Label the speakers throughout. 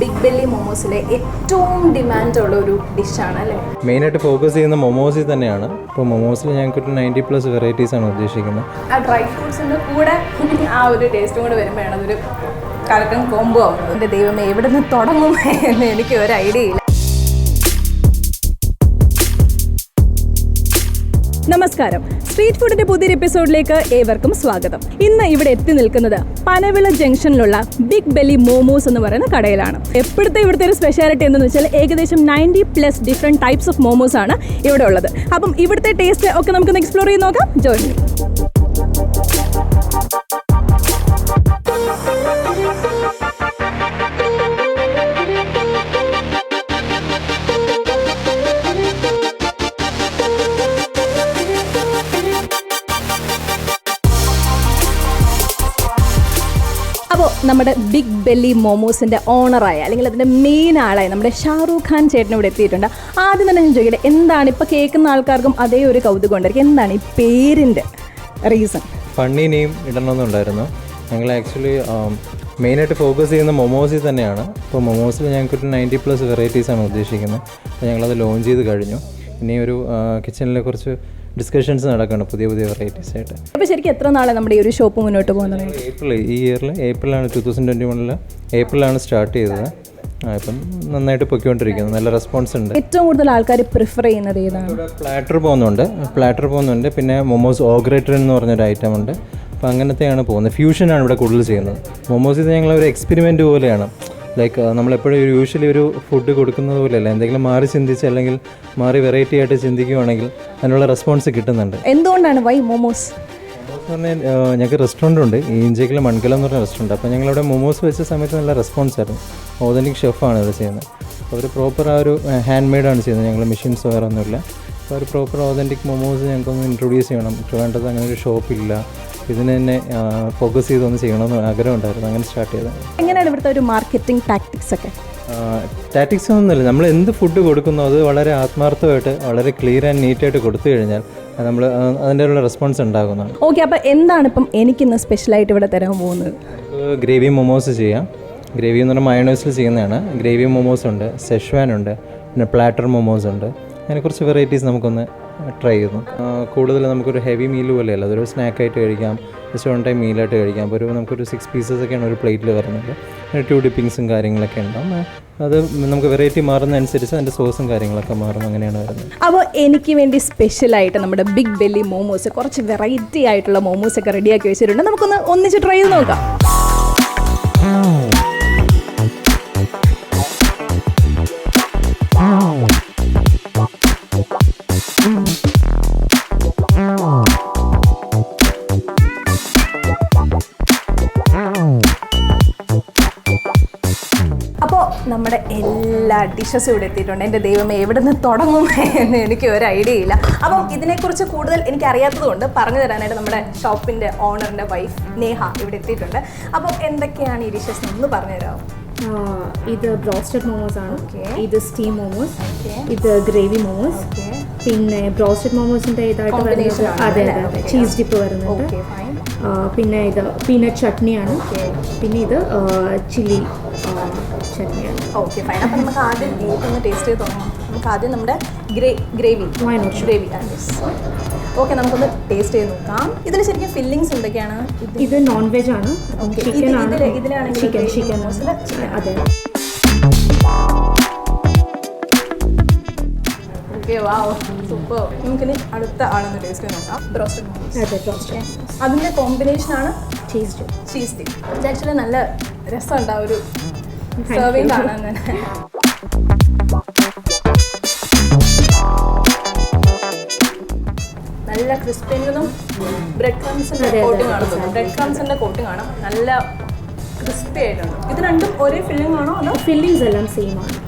Speaker 1: Big belly മോമോസിലെ ഏറ്റവും ഡിമാൻഡുള്ള ഒരു ഡിഷാണ് അല്ലേ?
Speaker 2: മെയിനായിട്ട് ഫോക്കസ് ചെയ്യുന്ന മൊമോസിൽ തന്നെയാണ്. ഇപ്പോൾ മൊമോസിൽ ഞങ്ങൾക്കൊരു 90+ വെറൈറ്റീസാണ് ഉദ്ദേശിക്കുന്നത്.
Speaker 1: ആ ഡ്രൈ ഫ്രൂട്ട്സിൻ്റെ കൂടെ ആ ഒരു ടേസ്റ്റും കൂടെ വരുമ്പോഴാണ് അതൊരു കറക്കം കോംബോ ആവുന്നത്. എൻ്റെ ദൈവമേ, എവിടെ നിന്ന് തുടങ്ങും എന്ന് എനിക്ക് ഒരു ഐഡിയ ഇല്ല. നമസ്കാരം, സ്ട്രീറ്റ് ഫുഡിന്റെ പുതിയൊരു എപ്പിസോഡിലേക്ക് ഏവർക്കും സ്വാഗതം. ഇന്ന് ഇവിടെ എത്തി നിൽക്കുന്നത് പനവിള ജംഗ്ഷനിലുള്ള ബിഗ് ബെല്ലി മോമോസ് എന്ന് പറയുന്ന കടയിലാണ്. എപ്പോഴത്തെ ഇവിടുത്തെ ഒരു സ്പെഷ്യാലിറ്റി എന്തെന്ന് വെച്ചാൽ ഏകദേശം 90+ ഡിഫറെൻറ്റ് ടൈപ്സ് ഓഫ് മോമോസ് ആണ് ഇവിടെ ഉള്ളത്. അപ്പം ഇവിടുത്തെ ടേസ്റ്റ് ഒക്കെ നമുക്കൊന്ന് എക്സ്പ്ലോർ ചെയ്ത് നോക്കാം. ജോയിൻ. അപ്പോൾ നമ്മുടെ ബിഗ് ബെല്ലി മോമോസിൻ്റെ ഓണറായ അല്ലെങ്കിൽ അതിൻ്റെ മെയിൻ ആളായ നമ്മുടെ ഷാറൂഖ് ഖാൻ ചേട്ടൻ ഇവിടെ എത്തിയിട്ടുണ്ട്. ആദ്യം തന്നെ ഞാൻ ചോദിക്കട്ടെ, എന്താണ് ഇപ്പോൾ കേൾക്കുന്ന ആൾക്കാർക്കും അതേ ഒരു കൗതുകം ഉണ്ടായിരിക്കും, എന്താണ് ഈ പേരിൻ്റെ റീസൺ?
Speaker 2: Funny name ഇടണമെന്നുണ്ടായിരുന്നു. ഞങ്ങൾ ആക്ച്വലി മെയിനായിട്ട് ഫോക്കസ് ചെയ്യുന്ന മൊമോസിൽ തന്നെയാണ്. ഇപ്പോൾ മൊമോസിൽ ഞങ്ങൾക്കൊരു 90+ വെറൈറ്റീസാണ് ഉദ്ദേശിക്കുന്നത്. അപ്പോൾ ഞങ്ങളത് ലോഞ്ച് ചെയ്ത് കഴിഞ്ഞു. ഇനി ഒരു കിച്ചണിലെ കുറച്ച് ഡിസ്കഷൻസ് നടക്കുകയാണ് പുതിയ വെറൈറ്റീസ് ആയിട്ട്.
Speaker 1: അപ്പോൾ ശരിക്കും എത്ര നാളെ നമ്മുടെ ഈ ഒരു ഷോപ്പ് മുന്നോട്ട് പോകുന്നത്?
Speaker 2: ഈ ഇയറിൽ ഏപ്രിലാണ് 2021 ഏപ്രിലാണ് സ്റ്റാർട്ട് ചെയ്തത്. ഇപ്പം നന്നായിട്ട് പൊയ്ക്കൊണ്ടിരിക്കുന്നു, നല്ല റെസ്പോൺസ് ഉണ്ട്.
Speaker 1: ഏറ്റവും കൂടുതൽ ആൾക്കാർ പ്രിഫർ ചെയ്യുന്നത് ഏതാണ്?
Speaker 2: പ്ലാറ്റർ പോകുന്നുണ്ട്, പിന്നെ മൊമോസ് ഓഗ്രേറ്റർ എന്ന് പറഞ്ഞൊരു ഐറ്റം ഉണ്ട്. അപ്പോൾ അങ്ങനത്തെയാണ് പോകുന്നത്. ഫ്യൂഷനാണ് ഇവിടെ കൂടുതൽ ചെയ്യുന്നത്. മൊമോസ് ഇത് ഞങ്ങളൊരു എക്സ്പെരിമെൻറ്റ് പോലെയാണ്. ലൈക്ക് നമ്മളെപ്പോഴും യൂഷ്വലി ഒരു ഫുഡ് കൊടുക്കുന്നത് പോലെയല്ല, എന്തെങ്കിലും മാറി ചിന്തിച്ച് അല്ലെങ്കിൽ മാറി വെറൈറ്റി ആയിട്ട് ചിന്തിക്കുകയാണെങ്കിൽ അതിനുള്ള റെസ്പോൺസ് കിട്ടുന്നുണ്ട്.
Speaker 1: എന്തുകൊണ്ടാണ് വൈ മോമോസ്?
Speaker 2: മോമോസ് പറഞ്ഞാൽ ഞങ്ങൾക്ക് റെസ്റ്റോറൻ്റ് ഉണ്ട്, ഈഞ്ചേക്കിൽ മൺകലം എന്ന് പറഞ്ഞ റെസ്റ്റോറൻറ്റ്. അപ്പോൾ ഞങ്ങളിവിടെ മൊമോസ് വെച്ച സമയത്ത് നല്ല റെസ്പോൺസ് ആയിരുന്നു. ഓതൻറ്റിക് ഷെഫാണ് ഇവിടെ ചെയ്യുന്നത്. അവർ പ്രോപ്പർ ആ ഒരു ഹാൻഡ് മെയ്ഡാണ് ചെയ്യുന്നത്. ഞങ്ങൾ മെഷീൻസ് വേറെ ഒന്നുമില്ല. അപ്പോൾ ഒരു പ്രോപ്പർ ഓതൻറ്റിക് മൊമോസ് ഞങ്ങൾക്കൊന്ന് ഇൻട്രൊഡ്യൂസ് ചെയ്യണം. വേണ്ടത് അങ്ങനെ ഒരു ഷോപ്പില്ല, ഇതിന് തന്നെ ഫോക്കസ് ചെയ്തൊന്ന് ചെയ്യണമെന്ന് ആഗ്രഹം ഉണ്ടായിരുന്നു. അങ്ങനെ സ്റ്റാർട്ട് ചെയ്തത്.
Speaker 1: എങ്ങനെയാണ് ഇവിടുത്തെ ഒരു മാർക്കറ്റിംഗ് ടാക്ടിക്സ് ഒക്കെ?
Speaker 2: ടാക്ടിക്സ് ഒന്നുമില്ല, നമ്മൾ എന്ത് ഫുഡ് കൊടുക്കുന്നോ അത് വളരെ ആത്മാർത്ഥമായിട്ട് വളരെ ക്ലിയർ ആൻഡ് നീറ്റായിട്ട് കൊടുത്തു കഴിഞ്ഞാൽ നമ്മൾ അതിൻ്റെ ഉള്ള റെസ്പോൺസ് ഉണ്ടാകുന്നതാണ്.
Speaker 1: ഓക്കെ, അപ്പോൾ എന്താണ് ഇപ്പം എനിക്കിന്ന് സ്പെഷ്യലായിട്ട് ഇവിടെ തരാൻ പോകുന്നത്?
Speaker 2: ഗ്രേവി മൊമോസ് ചെയ്യാം. ഗ്രേവി എന്ന് പറഞ്ഞാൽ മയോണൈസിൽ ചെയ്യുന്നതാണ്. ഗ്രേവി മൊമോസ് ഉണ്ട്, സെഷ്വാൻ ഉണ്ട്, പിന്നെ പ്ലാറ്റർ മൊമോസ് ഉണ്ട്. അങ്ങനെ കുറച്ച് വെറൈറ്റീസ് നമുക്കൊന്ന് ട്രൈ ചെയ്യുന്നു. കൂടുതൽ നമുക്കൊരു ഹെവി മീൽ പോലെയല്ല, അതൊരു സ്നാക്കായിട്ട് കഴിക്കാം, ജസ്റ്റ് 1 ടൈം മീലായിട്ട് കഴിക്കാം. അപ്പോൾ നമുക്കൊരു 6 പീസസ് ഒക്കെയാണ് ഒരു പ്ലേറ്റിൽ വരുന്നത്. 2 ഡിപ്പിങ്സും കാര്യങ്ങളൊക്കെ ഉണ്ടാവും. അത് നമുക്ക് വെറൈറ്റി മാറുന്നതനുസരിച്ച് അതിൻ്റെ സോസും കാര്യങ്ങളൊക്കെ മാറും. അങ്ങനെയാണ് വരുന്നത്.
Speaker 1: അപ്പോൾ എനിക്ക് വേണ്ടി സ്പെഷ്യലായിട്ട് നമ്മുടെ ബിഗ് ബെല്ലി മോമോസ് കുറച്ച് വെറൈറ്റി ആയിട്ടുള്ള മോമോസ് ഒക്കെ റെഡിയാക്കി വെച്ചിട്ടുണ്ട്. നമുക്കൊന്ന് ഒന്നിച്ച് ട്രൈ ചെയ്ത് നോക്കാം. അപ്പോൾ നമ്മുടെ എല്ലാ ഡിഷസും ഇവിടെ എത്തിയിട്ടുണ്ട്. എൻ്റെ ദൈവമേ, എവിടെ നിന്ന് തുടങ്ങും എന്ന് എനിക്ക് ഒരു ഐഡിയ ഇല്ല. അപ്പം ഇതിനെക്കുറിച്ച് കൂടുതൽ എനിക്ക് അറിയാത്തതുകൊണ്ട് പറഞ്ഞു തരാനായിട്ട് നമ്മുടെ ഷോപ്പിൻ്റെ ഓണറിൻ്റെ വൈഫ് നേഹ ഇവിടെ എത്തിയിട്ടുണ്ട്. അപ്പം എന്തൊക്കെയാണ് ഈ ഡിഷസ് എന്ന് പറഞ്ഞു തരാമോ?
Speaker 3: ഇത് ബ്രോസ്റ്റഡ് മോമോസ് ആണ്, ഇത് സ്റ്റീം മോമോസ്, ഇത് ഗ്രേവി മോമോസ്, പിന്നെ ബ്രോസ്റ്റഡ് മോമോസിൻ്റെ ഇതായിട്ട് വരുന്നത് അതെ ചീസ് ഡിപ്പ് വരുന്നുണ്ട്, പിന്നെ ഇത് പീനട്ട് ചട്നിയാണ്, പിന്നെ ഇത് ചില്ലി ചട്നിയാണ്.
Speaker 1: Okay, fine. അപ്പം നമുക്ക് ആദ്യം ഒന്ന് ടേസ്റ്റ് ചെയ്ത് തുടങ്ങാം. നമുക്ക് ആദ്യം നമ്മുടെ ഗ്രേവി. ഓക്കെ, നമുക്കൊന്ന് ടേസ്റ്റ് ചെയ്ത് നോക്കാം. ഇതിൽ ശരിക്കും ഫില്ലിങ്സ് എന്തൊക്കെയാണ്?
Speaker 3: ഇത് നോൺ വെജ് ആണ്, ചിക്കൻ ആണ്. ചിക്കൻ അതെ.
Speaker 1: ഓക്കെ, വാവ്, സൂപ്പർ. നമുക്കിനി അടുത്ത ആളൊന്ന് ടേസ്റ്റ് ചെയ്ത് നോക്കാം. ബ്രോസ്റ്റഡ് മോമോസ്.
Speaker 3: അതെ, ബ്രോസ്റ്റഡ്.
Speaker 1: അതിൻ്റെ കോമ്പിനേഷനാണ്
Speaker 3: ചീസ്
Speaker 1: ഡിപ്പ്. ഇത് ആക്ച്വലി നല്ല രസമുണ്ട് ആ ഒരു സെർവിങ് കാണാൻ തന്നെ. നല്ല ക്രിസ്പിനും ബ്രെഡ് ക്രംസിൻ്റെ കോട്ടിംഗ് ആണ്. ബ്രെഡ് ക്രംസിൻ്റെ കോട്ടിംഗ് ആണ്, നല്ല ക്രിസ്പി ആയിട്ടുണ്ട്. ഇത് രണ്ടും ഒരേ ഫില്ലിംഗ് ആണോ അതോ?
Speaker 3: ഫില്ലിങ്സ് എല്ലാം സെയിം ആണ്.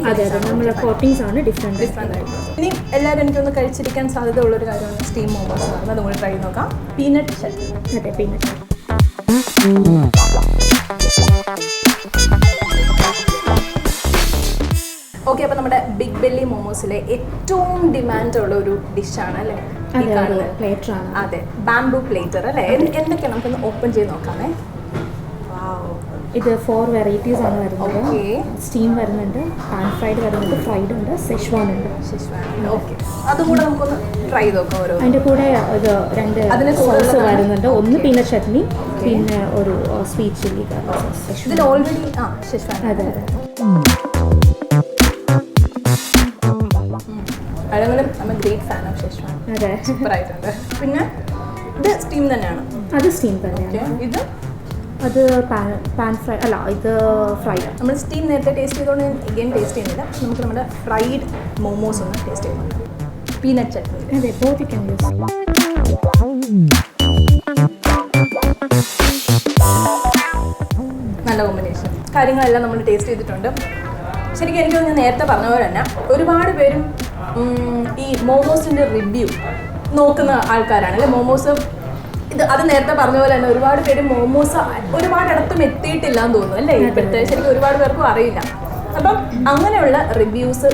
Speaker 3: അതെ, നമ്മുടെ കോട്ടിങ്സ് ആണ് ഡിഫറെൻ്റ്
Speaker 1: ആയിട്ട്. ഇനി എല്ലാവരും എനിക്കൊന്ന് കഴിച്ചിരിക്കാൻ സാധ്യത ഉള്ളൊരു കാര്യമാണ് സ്റ്റീം മോമോസ്. അതും കൂടി ട്രൈ ചെയ്ത് നോക്കാം. പീനട്ട് ചട്നി.
Speaker 3: അതെ, പീനട്ട്.
Speaker 1: ഓക്കെ, അപ്പോൾ നമ്മുടെ ബിഗ് ബെല്ലി മോമോസിലെ ഏറ്റവും ഡിമാൻഡുള്ള ഒരു ഡിഷാണ് അല്ലേ?
Speaker 3: പ്ലേറ്ററാണ്.
Speaker 1: അതെ, ബാംബു പ്ലേറ്റർ അല്ലേ? എന്തൊക്കെയാണ്? നമുക്കൊന്ന് ഓപ്പൺ ചെയ്ത് നോക്കാമേ. വാവ്,
Speaker 3: ഇത് 4 വെറൈറ്റീസ് ആണ് വരുന്നത്. സ്റ്റീം വരുന്നുണ്ട്, പാൻ ഫ്രൈഡ് വരുന്നുണ്ട്, ഫ്രൈഡ് ഉണ്ട്, സെഷ്വാൻ ഉണ്ട്.
Speaker 1: ഓക്കെ, അതും കൂടെ നമുക്കൊന്ന് ട്രൈ ചെയ്ത് നോക്കാം. ഓരോ
Speaker 3: അതിൻ്റെ കൂടെ ഒരു 2 സോസ് വരുന്നുണ്ട്. ഒന്ന് പീനട്ട് ചട്നി, പിന്നെ ഒരു സ്വീറ്റ് ചില്ലി സോസ്.
Speaker 1: ഇതിൽ ഓൾറെഡി ഷെഷ്വാൻ.
Speaker 3: അതെ അതെ.
Speaker 1: അല്ലെങ്കിലും നമ്മൾ ഗ്രേറ്റ് ഫാൻ ഓഫ് ഷെഷ്വാൻ.
Speaker 3: അതെ,
Speaker 1: സൂപ്പറായിട്ടുണ്ട്. പിന്നെ ഇത് സ്റ്റീം തന്നെയാണ്.
Speaker 3: അത് സ്റ്റീം തന്നെയാണ്.
Speaker 1: ഇത്
Speaker 3: അത് പാൻ ഫ്രൈ അല്ല, ഇത് ഫ്രൈഡ്.
Speaker 1: നമ്മൾ സ്റ്റീം നേരത്തെ ടേസ്റ്റ് ചെയ്തുകൊണ്ട് ഞാൻ എഗെയിൻ ടേസ്റ്റ് ചെയ്യുന്നില്ല. പക്ഷെ നമുക്ക് നമ്മുടെ ഫ്രൈഡ് മോമോസ് ഒന്ന് ടേസ്റ്റ് ചെയ്യുന്നുണ്ട്. പീനട്ട് ചട്നി.
Speaker 3: അതെ, ബോത്ത് ക്യാൻ യൂസ്.
Speaker 1: നല്ല കോമ്പിനേഷൻ. കാര്യങ്ങളെല്ലാം നമ്മൾ ടേസ്റ്റ് ചെയ്തിട്ടുണ്ട്. ശരിക്കും എനിക്ക് ഞാൻ നേരത്തെ പറഞ്ഞ പോലെ തന്നെ ഒരുപാട് പേരും ഈ മോമോസിൻ്റെ റിവ്യൂ നോക്കുന്ന ആൾക്കാരാണ് അല്ലേ. മോമോസ് അത് നേരത്തെ പറഞ്ഞ പോലെ തന്നെ ഒരുപാട് പേര് മോമോസ് ഒരുപാടിടത്തും എത്തിയിട്ടില്ല എന്ന് തോന്നുന്നു അല്ലേ. ഇപ്പോഴത്തെ ശരിക്കും ഒരുപാട് പേർക്കും അറിയില്ല. അപ്പം അങ്ങനെയുള്ള റിവ്യൂസ്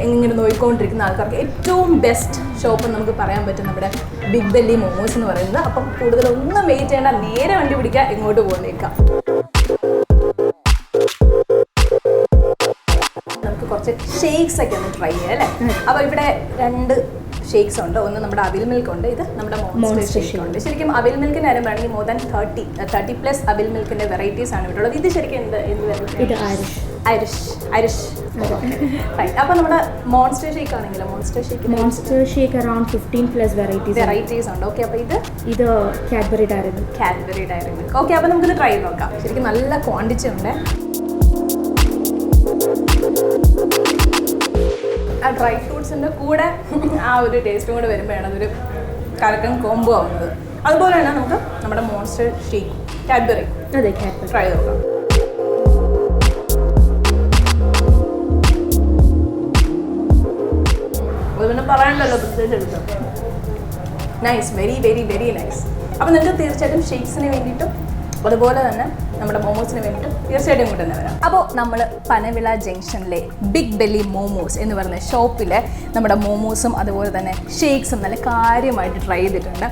Speaker 1: ഇങ്ങനെ നോക്കിക്കൊണ്ടിരിക്കുന്ന ആൾക്കാർക്ക് ഏറ്റവും ബെസ്റ്റ് ഷോപ്പ് നമുക്ക് പറയാൻ പറ്റും നമ്മുടെ ബിഗ് ബെല്ലി മോമോസ് എന്ന് പറയുന്നത്. അപ്പം കൂടുതലൊന്നും വെയിറ്റ് ചെയ്യേണ്ട, നേരെ വണ്ടി പിടിക്കുക, എങ്ങോട്ട് പോകുന്നേക്കാം. നമുക്ക് കുറച്ച് ഷേക്സ് ഒക്കെ ഒന്ന് ട്രൈ ചെയ്യാം അല്ലേ. അപ്പോൾ ഇവിടെ 2 ഷേക്സ് ഉണ്ട്. ഒന്ന് നമ്മുടെ അവിൽ മിൽക്ക് ഉണ്ട്, ഇത് നമ്മുടെ മോൺസ്റ്റർ ഷേക്ക് ഉണ്ട്. ശരിക്കും അവിൽ മിൽക്കിൻ്റെ കാര്യം പറയുകയാണെങ്കിൽ മോർ ദാൻ 30+ അവിൽ മിൽക്കിൻ്റെ വെറൈറ്റീസ് ആണ് ഇവിടെ ഉള്ളത്. ഇത് ശരിക്കും എന്ത്
Speaker 3: ഇത്
Speaker 1: ഐറിഷ്. അപ്പോൾ നമ്മുടെ മോൺസ്റ്റർ ഷേക്ക് ആണെങ്കിലോ മോൺസ്റ്റർ ഷേക്ക്
Speaker 3: അറൌണ്ട് 15+
Speaker 1: വെറൈറ്റീസ് ഉണ്ട്. ഓക്കെ, അപ്പോൾ ഇത്
Speaker 3: കാഡ്ബറി ഡയറി മിൽക്ക്.
Speaker 1: ഓക്കെ, അപ്പോൾ നമുക്കിത് ട്രൈ ചെയ്ത് നോക്കാം. ശരിക്കും നല്ല ക്വാണ്ടിറ്റി ഉണ്ട്. ആ ഡ്രൈ ഫ്രൂട്ട്സിൻ്റെ കൂടെ ആ ഒരു ടേസ്റ്റും കൂടെ വരുമ്പോഴാണ് അതൊരു കറക്കം കോംബോ ആവുന്നത്. അതുപോലെ തന്നെ നമുക്ക് നമ്മുടെ മോൺസ്റ്റർ ഷേക്ക് കാഡ്ബറി ട്രൈ ചെയ്ത് നോക്കാം. അത് പിന്നെ പറയാനുണ്ടല്ലോ, പ്രത്യേകിച്ച് എടുക്കാം. Nice, very very very nice. അപ്പോൾ നിങ്ങൾക്ക് തീർച്ചയായിട്ടും ഷേക്സിന് വേണ്ടിയിട്ടും അതുപോലെ തന്നെ നമ്മുടെ മോമോസിന് വേണ്ടിയിട്ടും തീർച്ചയായിട്ടും ഇങ്ങോട്ട് തന്നെ വരാം. അപ്പോൾ നമ്മൾ പനവിള ജംഗ്ഷനിലെ ബിഗ് ബെല്ലി മോമോസ് എന്ന് പറയുന്ന ഷോപ്പിലെ നമ്മുടെ മോമോസും അതുപോലെ തന്നെ ഷേക്സും നല്ല കാര്യമായിട്ട് ട്രൈ ചെയ്തിട്ടുണ്ട്.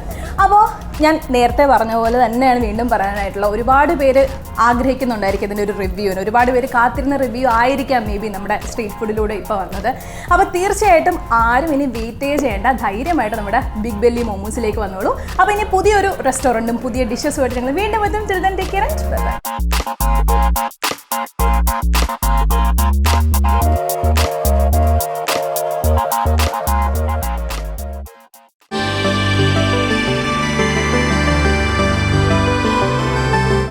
Speaker 1: അപ്പോൾ ഞാൻ നേരത്തെ പറഞ്ഞ പോലെ തന്നെയാണ് വീണ്ടും പറയാനായിട്ടുള്ള, ഒരുപാട് പേര് ആഗ്രഹിക്കുന്നുണ്ടായിരിക്കും ഇതിൻ്റെ ഒരു റിവ്യൂവിന്. ഒരുപാട് പേര് കാത്തിരുന്ന റിവ്യൂ ആയിരിക്കാം മേ ബി നമ്മുടെ സ്ട്രീറ്റ് ഫുഡിലൂടെ ഇപ്പോൾ വന്നത്. അപ്പോൾ തീർച്ചയായിട്ടും ആരും ഇനി വെയിറ്റ് ചെയ്യേണ്ട, ധൈര്യമായിട്ട് നമ്മുടെ ബിഗ് ബെല്ലി മോമോസിലേക്ക് വന്നോളൂ. അപ്പോൾ ഇനി പുതിയൊരു റെസ്റ്റോറൻറ്റും പുതിയ ഡിഷസുമായിട്ട് ഞങ്ങൾ വീണ്ടും എത്തും. Children take care.